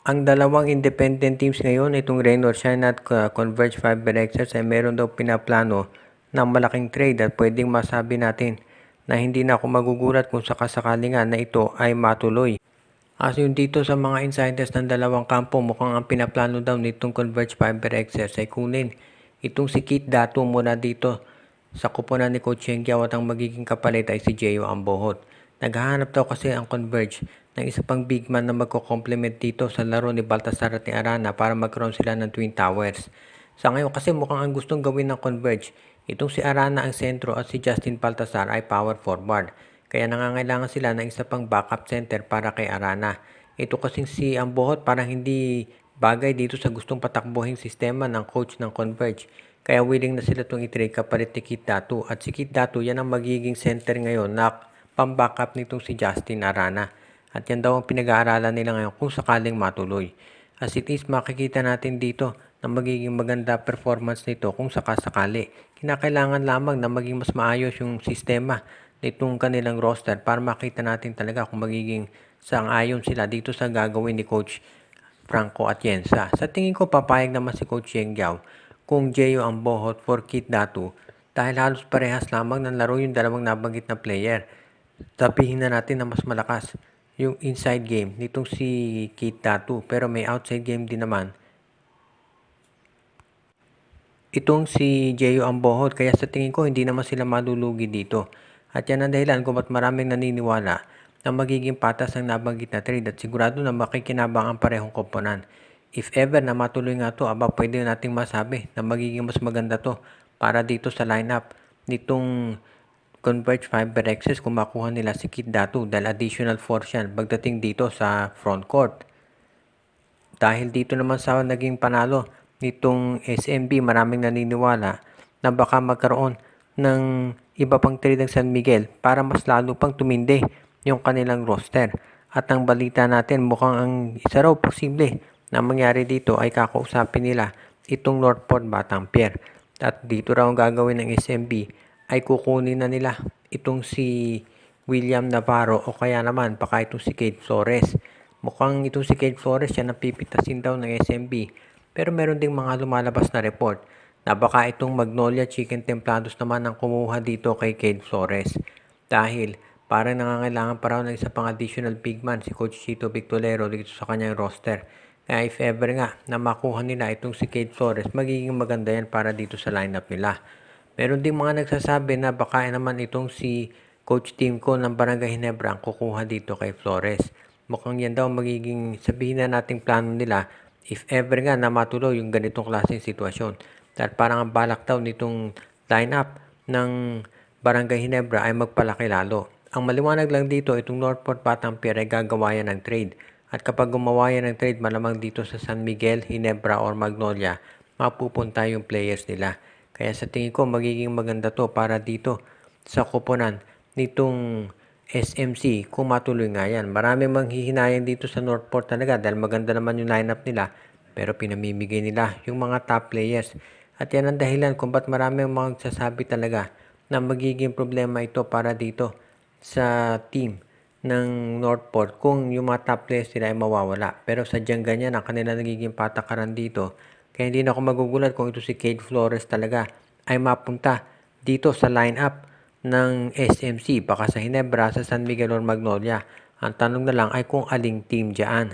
Ang dalawang independent teams ngayon, itong Rain or Shine at Converge FiberXS ay meron daw pinaplano na malaking trade at pwedeng masabi natin na hindi na ako magugulat kung sakasakali nga na ito ay matuloy. Ayon dito sa mga insiders ng dalawang kampo, mukhang ang pinaplano daw nitong Converge FiberXS ay kunin itong si Kit Datu muna dito sa kuponan ni Coach Yengyao at ang magiging kapalit ay si Jeyo Ambohot. Naghahanap daw kasi ang Converge ng isa pang big man na magko-complement dito sa laro ni Baltasar at ni Arana para magkaroon sila ng Twin Towers. Sa ngayon kasi mukhang ang gustong gawin ng Converge, itong si Arana ang sentro at si Justin Baltasar ay power forward. Kaya nangangailangan sila ng isa pang backup center para kay Arana. Ito kasing si Ambohot parang hindi bagay dito sa gustong patakbuhing sistema ng coach ng Converge. Kaya willing na sila itong i-trade kapalit ni Kit Datu. At si Kit Datu yan ang magiging center ngayon na pang-backup nitong si Justin Arana. At yan daw ang pinag-aaralan nila ngayon kung sakaling matuloy. As it is, makikita natin dito na magiging maganda performance nito kung sakasakali. Kinakailangan lamang na maging mas maayos yung sistema nitong kanilang roster para makita natin talaga kung magiging sang-ayon sila dito sa gagawin ni Coach Franco Atienza. Sa tingin ko papayag naman si Coach Yengyao kung Jeyo Ambohot for Kit Datu dahil halos parehas lamang ng laro yung dalawang nabanggit na player. Sabihin na natin na mas malakas yung inside game nitong si Kit Datu pero may outside game din naman itong si Jeyo Ambohot, kaya sa tingin ko hindi naman sila malulugi dito. At yan ang dahilan kung ba't maraming naniniwala na magiging patas ang nabanggit na trade at sigurado na makikinabang ang parehong koponan. If ever na matuloy nga to, pwede nating masabi na magiging mas maganda to para dito sa lineup nitong Converge FiberXS kung makuha nila si Kit Datu dahil additional force yan pagdating dito sa front court. Dahil dito naman sa naging panalo nitong SMB, maraming naniniwala na baka magkaroon ng iba pang trade ng San Miguel para mas lalo pang tumindi yung kanilang roster. At ang balita natin, mukhang ang isa raw posible na mangyari dito ay kakausapin nila itong Northport Batangier. At dito raw ang gagawin ng SMB ay kukunin na nila itong si William Navarro o kaya naman baka itong si Cade Flores. Mukhang itong si Cade Flores yan ang pipitasin daw ng SMB. Pero meron ding mga lumalabas na report na baka itong Magnolia Chicken Templados naman ang kumuha dito kay Cade Flores. Dahil parang nangangailangan pa raw ng isa pang additional big man si Coach Chito Victolero dito sa kanyang roster. Kaya if ever nga na makuha nila itong si Cade Flores, magiging maganda yan para dito sa lineup nila. Meron ding mga nagsasabi na baka naman itong si Coach Timco ng Barangay Ginebra ang kukuha dito kay Flores. Mukhang yan daw magiging sabihin na nating plano nila if ever nga na matuloy yung ganitong klaseng sitwasyon. Dahil parang ang balak daw nitong lineup ng Barangay Ginebra ay magpalaki lalo. Ang maliwanag lang dito, itong Northport Batangier ay gagawa yan ng trade. At kapag gumawa yan ng trade, malamang dito sa San Miguel, Ginebra or Magnolia, mapupunta yung players nila. Kaya sa tingin ko, magiging maganda to para dito sa kuponan nitong SMC kung matuloy nga yan. Maraming manghihinayan dito sa Northport talaga dahil maganda naman yung lineup nila pero pinamimigay nila yung mga top players. At yan ang dahilan kung ba't maraming magsasabi talaga na magiging problema ito para dito sa team ng Northport kung yung mga top players nila ay mawawala. Pero sadyang ganyan ang kanila nagiging patakaran dito. Kaya hindi na ako magugulat kung ito si Cade Flores talaga ay mapunta dito sa lineup ng SMC, baka sa Ginebra, sa San Miguel or Magnolia. Ang tanong na lang ay kung aling team dyan.